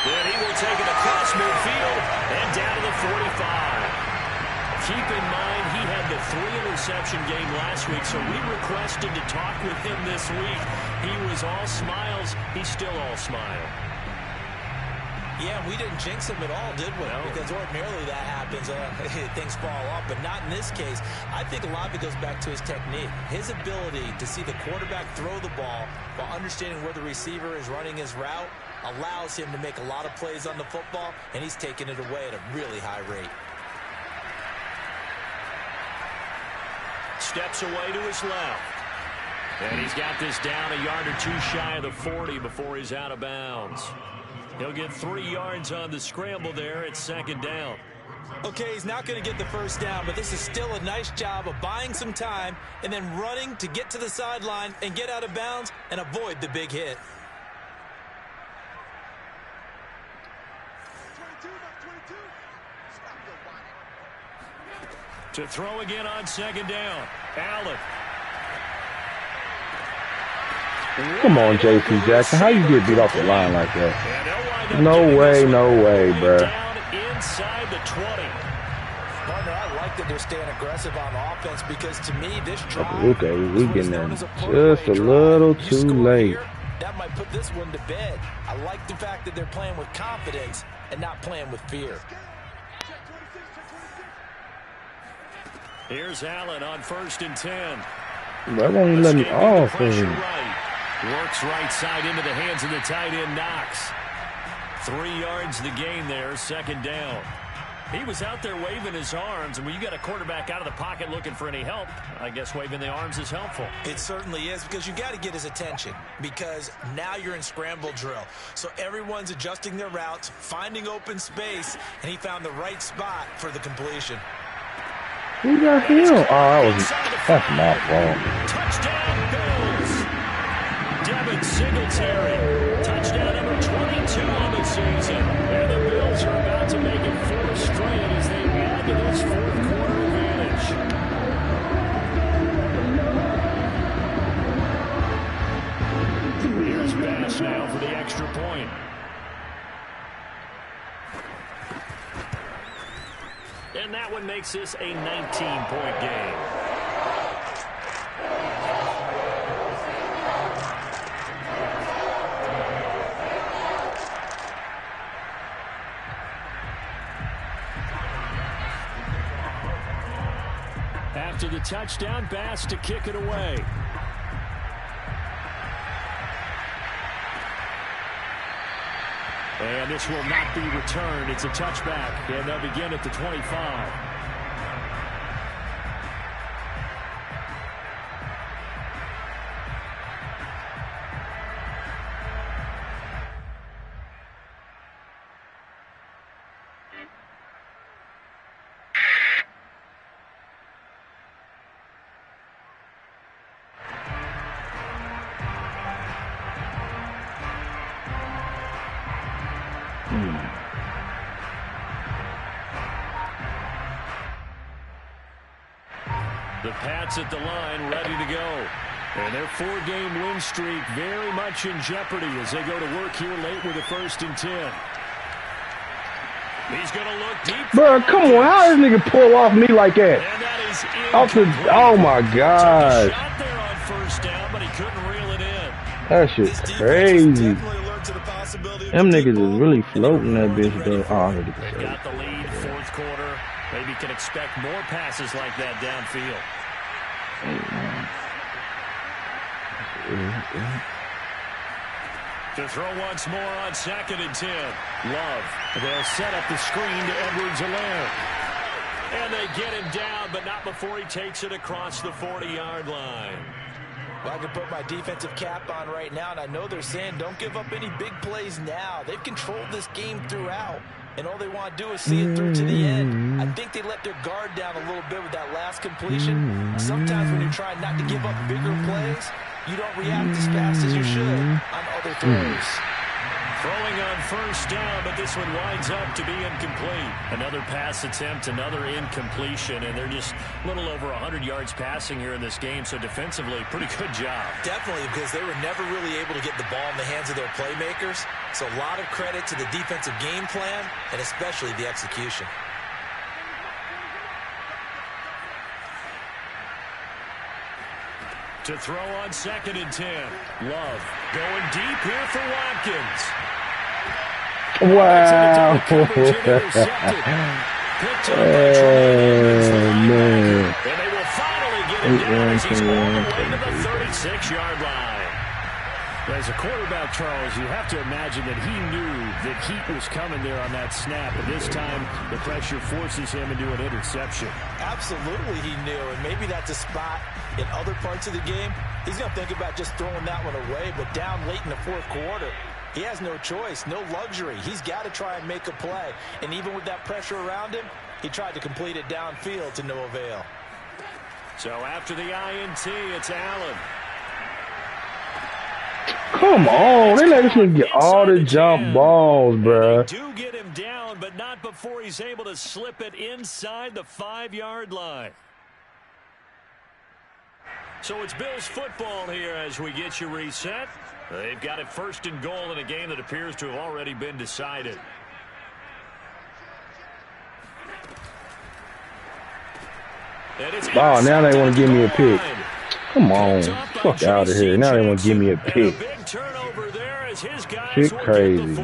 Then he will take it across midfield and down to the 45. Keep in mind, he had the 3-interception game last week, so we requested to talk with him this week. He was all smiles. He's still all smile. Yeah, we didn't jinx him at all, did we? No. Because ordinarily that happens. Things fall off, but not in this case. I think a lot of it goes back to his technique. His ability to see the quarterback throw the ball while understanding where the receiver is running his route. allows him to make a lot of plays on the football, and he's taking it away at a really high rate. Steps away to his left. And he's got this down a yard or two shy of the 40 before he's out of bounds. He'll get 3 yards on the scramble there at second down. Okay, he's not going to get the first down, but this is still a nice job of buying some time and then running to get to the sideline and get out of bounds and avoid the big hit. To throw again on second down. Allen. Come on, J.C. Jackson. How you get beat off the line like that? No way, bro. Inside the 20. Partner, I like that they're staying aggressive on offense because to me, this drive okay, we getting there just a little too late. Here, that might put this one to bed. I like the fact that they're playing with confidence and not playing with fear. Here's Allen on 1st and 10. Why won't you let me off? Works right side into the hands of the tight end, Knox. 3 yards the gain there, second down. He was out there waving his arms, and when you got a quarterback out of the pocket looking for any help, I guess waving the arms is helpful. It certainly is, because you got to get his attention, because now you're in scramble drill. So everyone's adjusting their routes, finding open space, and he found the right spot for the completion. Who got him? Oh, that's my fault. Touchdown, Bills. Devin Singletary. Touchdown number 22 on the season. And the Bills are about to make it 4 straight as they add to this fourth quarter advantage. Here's Bass now for the extra point. And that one makes this a 19-point game. After the touchdown, Bass to kick it away. And this will not be returned. It's a touchback, and they'll begin at the 25. The Pats at the line, ready to go. And their 4-game win streak very much in jeopardy as they go to work here late with a 1st and 10. He's going to look deep. Bro, come on. How does this nigga pull off me like that? And that is Off the, oh, my God. Shot there on 1st down, but he couldn't reel it in. That shit's crazy. Them niggas is really floating that bitch, though. Oh, I need to They got the lead, 4th quarter. Maybe can expect more passes like that downfield. To throw once more on 2nd and 10. Love. They'll set up the screen to Edwards-Helaire. And they get him down, but not before he takes it across the 40-yard line. Well, I can put my defensive cap on right now, and I know they're saying don't give up any big plays now. They've controlled this game throughout, and all they want to do is see it through to the end. I think they let their guard down a little bit with that last completion. Sometimes when you're trying not to give up bigger plays, you don't react as fast as you should on other throws. Throwing on 1st down, but this one winds up to be incomplete. Another pass attempt, another incompletion, and they're just a little over 100 yards passing here in this game, so defensively, pretty good job. Definitely, because they were never really able to get the ball in the hands of their playmakers, so a lot of credit to the defensive game plan, and especially the execution. To throw on 2nd and 10. Love going deep here for Watkins. Wow. Picked up by man. and they will finally get him down as he's all the way to the 36-yard line. As a quarterback, Charles, you have to imagine that he knew that heat was coming there on that snap. But this time, the pressure forces him into an interception. Absolutely he knew, and maybe that's a spot in other parts of the game. He's going to think about just throwing that one away, but down late in the fourth quarter, he has no choice, no luxury. He's got to try and make a play. And even with that pressure around him, he tried to complete it downfield to no avail. So after the INT, it's Allen. Come on, they let this nigga get all the jump balls, bruh. They do get him down, but not before he's able to slip it inside the 5-yard line. So it's Bills football here as we get you reset. They've got it 1st and goal in a game that appears to have already been decided. Oh, now they want to give me a pick. Come on, fuck out of here. Now they want to give me a pick. Shit crazy.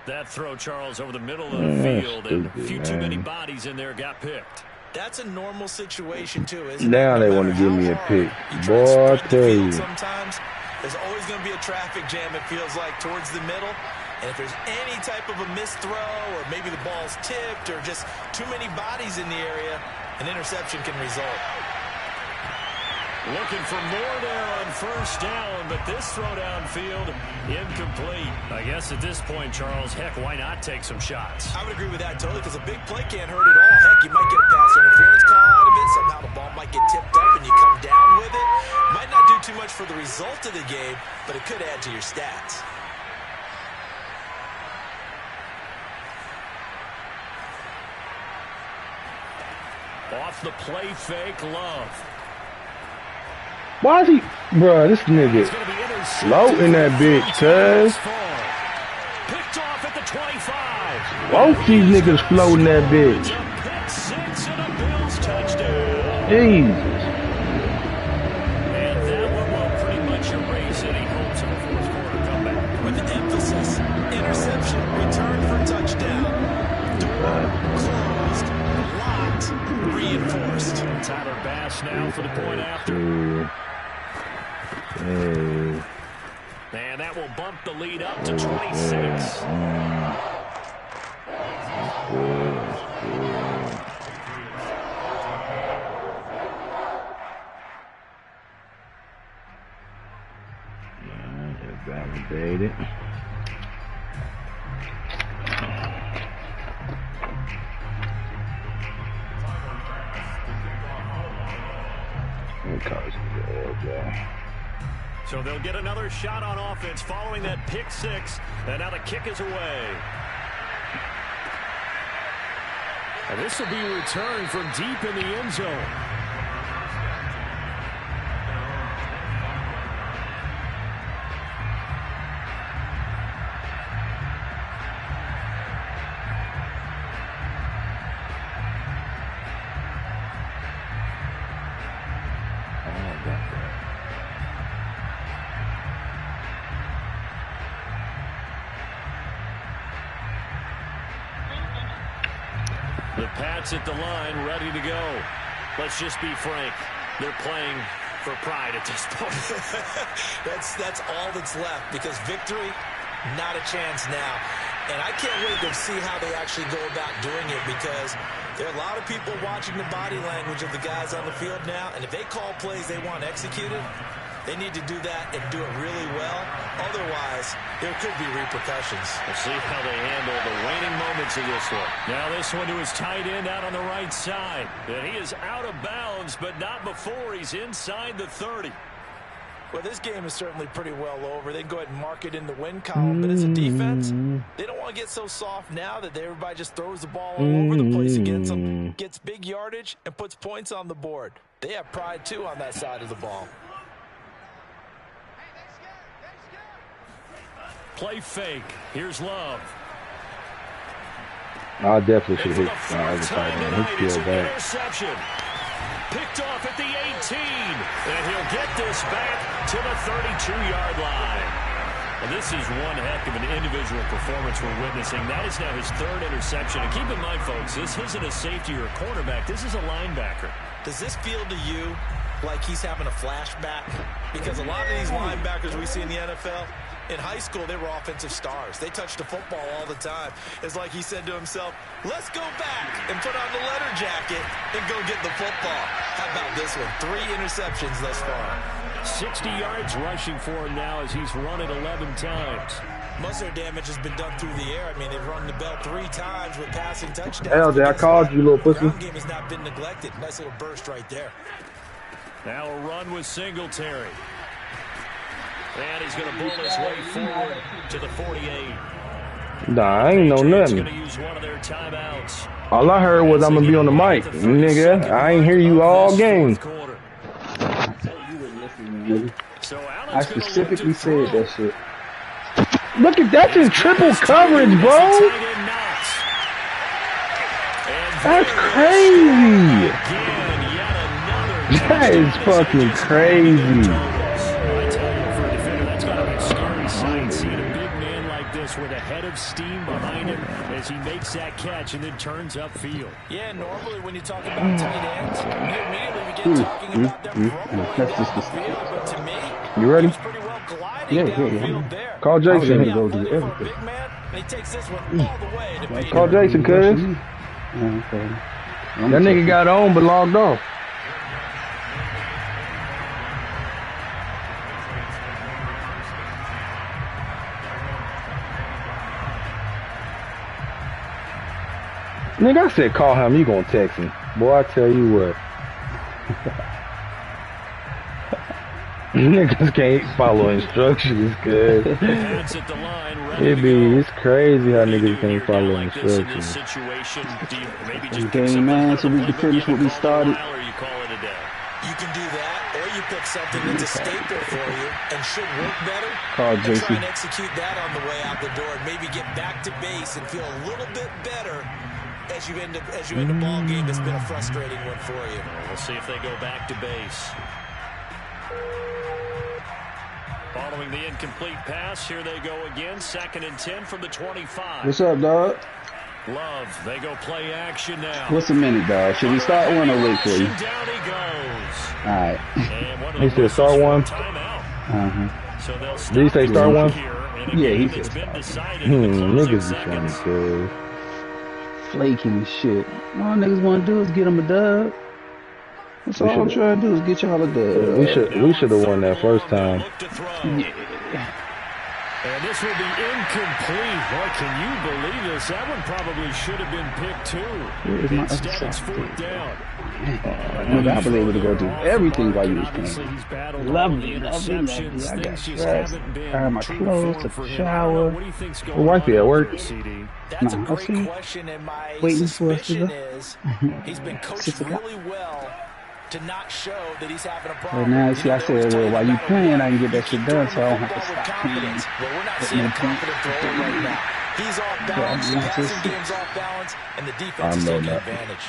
That throw, Charles, over the middle of the field, and a few too many bodies in there got picked. That's a normal situation, too, isn't it? Now they want to give me a pick. Boy, I tell you. Sometimes there's always going to be a traffic jam, it feels like, towards the middle. And if there's any type of a missed throw, or maybe the ball's tipped, or just too many bodies in the area, an interception can result. Looking for more there on 1st down, but this throw downfield, incomplete. I guess at this point, Charles, heck, why not take some shots? I would agree with that totally, because a big play can't hurt at all. Heck, you might get a pass interference call out of it. Somehow the ball might get tipped up and you come down with it. Might not do too much for the result of the game, but it could add to your stats. Off the play fake, Love. Why is he, bruh, this nigga floating that bitch, cuz. Picked off at the 25. Both these niggas floating that bitch. Pick 6 and a Bills touchdown. Jesus. And that one will pretty much erase any hopes of a fourth quarter comeback. With the emphasis, interception, return for touchdown. Door closed, locked, reinforced. Tyler Bass now for the point after. And that will bump the lead up to 26. Just validated. So they'll get another shot on offense following that pick 6, and now the kick is away. And this will be returned from deep in the end zone. The Pats at the line, ready to go. Let's just be frank. They're playing for pride at this point. That's all that's left, because victory, not a chance now. And I can't wait to see how they actually go about doing it, because there are a lot of people watching the body language of the guys on the field now, and if they call plays they want executed, they need to do that and do it really well. Otherwise, there could be repercussions. We'll see how they handle the waning moments of this one. Now this one to his tight end out on the right side. And he is out of bounds, but not before he's inside the 30. Well, this game is certainly pretty well over. They can go ahead and mark it in the win column, but as a defense, they don't want to get so soft now that everybody just throws the ball all over the place against them, gets big yardage, and puts points on the board. They have pride, too, on that side of the ball. Play fake. Here's Love. I definitely should hit other side, man. He killed that. Interception. Picked off at the 18. And he'll get this back to the 32-yard line. And this is one heck of an individual performance we're witnessing. That is now his 3rd interception. And keep in mind, folks, this isn't a safety or a cornerback. This is a linebacker. Does this feel to you like he's having a flashback because a lot of these linebackers we see in the NFL, in high school, they were offensive stars. They touched the football all the time. It's like he said to himself, let's go back and put on the letter jacket and go get the football. How about this one? 3 interceptions thus far. 60 yards rushing for him now as he's run it 11 times. Most of their damage has been done through the air. I mean, they've run the bell 3 times with passing touchdowns. LJ, I called you, little pussy. The ground game has not been neglected. Nice little burst right there. Now a run with Singletary. And he's going to bull his way forward to the 48. Nah, I ain't know nothing. Use one of their timeouts. All I heard was I'm going to be on the mic. Nigga, I ain't hear you all game. I specifically said that shit. Look at that, just triple coverage, bro. That's crazy. That is fucking crazy. With a head of steam behind him as he makes that catch and then turns upfield. Yeah, normally when you talk about tight ends, you immediately begin talking about them That's just the field, but to me, you ready? he's pretty well gliding downfield there. Call Jason. He go do everything. Big man, and he takes this one all the way to beat Call him. Jason, cuz. Okay. That nigga got on but logged off. Nigga, I said call him, you gonna text him. Boy, I tell you what. Niggas can't follow instructions, cuz. It's crazy how niggas can't follow instructions. Game, man, so we can finish what we started. You can do that, or you pick something that's a staple for you and should work better. Call And Jason. try and execute that on the way out the door and maybe get back to base and feel a little bit better as you end a ball game that's been a frustrating one for you. We'll see if they go back to base. Following the incomplete pass, here they go again. 2nd and 10 from the 25. What's up, dog? Love, they go play action now. What's a minute, dog? Should we start one or wait for you? Down he goes. All right. He said start one. So they'll Did he say start one? Yeah, he said start. Niggas be funny, cuz. Flaking shit. All niggas want to do is get them a dub. That's all I'm trying to do is get y'all a dub. We should have won that first time. Yeah. And this will be incomplete. Boy, can you believe this? That one probably should have been picked too. Instead, it's 4th down. Nigga, I was able to go do everything while you was playing. Lovely. I got dressed. I had my clothes, took a shower. Your wifey at work? That's a I'll great see. question, and my Waiting for us to suspicion go. is he's been coached 6 o'clock. really well to not show that he's having a But problem. now, see, I said, well, while you playing, I can get that shit done, so I don't have to stop playing. Well, we're not seeing a confident thrower right now. He's off balance, the passing game's off balance, and the defense is taking advantage.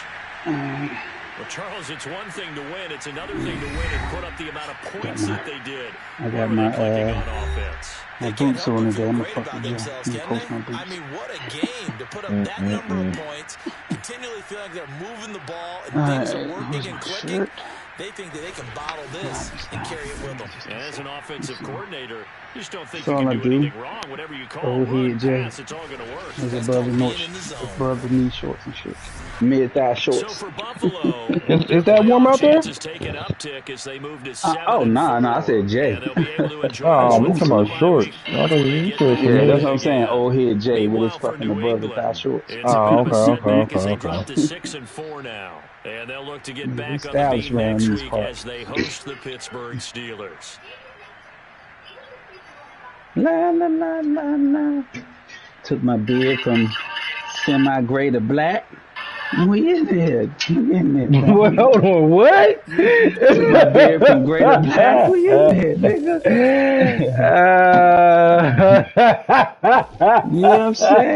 Well, Charles, it's one thing to win. It's another thing to win and put up the amount of points that they did. I got my boots on today. I'm gonna fucking post my boots. I mean, what a game to put up that number of points, continually feel like they're moving the ball and things are working and clicking. They think that they can bottle this and carry it with them. As an offensive coordinator, you just don't think That's you all can I do do. anything wrong. Whatever you call Old run, head Jay. pass, it's all going to work. It's above the knee shorts and shit. Mid-thigh So shorts. for Buffalo, Is that warm out there? chances take an uptick as they move to nah, I said Jay. And they'll be able to enjoy Oh, this I'm with talking about some shorts. week. I thought you said Yeah, that's what I'm saying. Old head Jay with his fucking above the thigh shorts. It's Oh, a bit of a okay, setback as they okay. drop to 6-4 now. And they'll look to get back on the stylish beat around next these week parts. as they host the Pittsburgh Steelers. La la la la la. Took my beard from semi-gray to black. We in there. We in there. What? Hold on, what? Took my beard from gray to black. We in there, nigga. You know what I'm saying?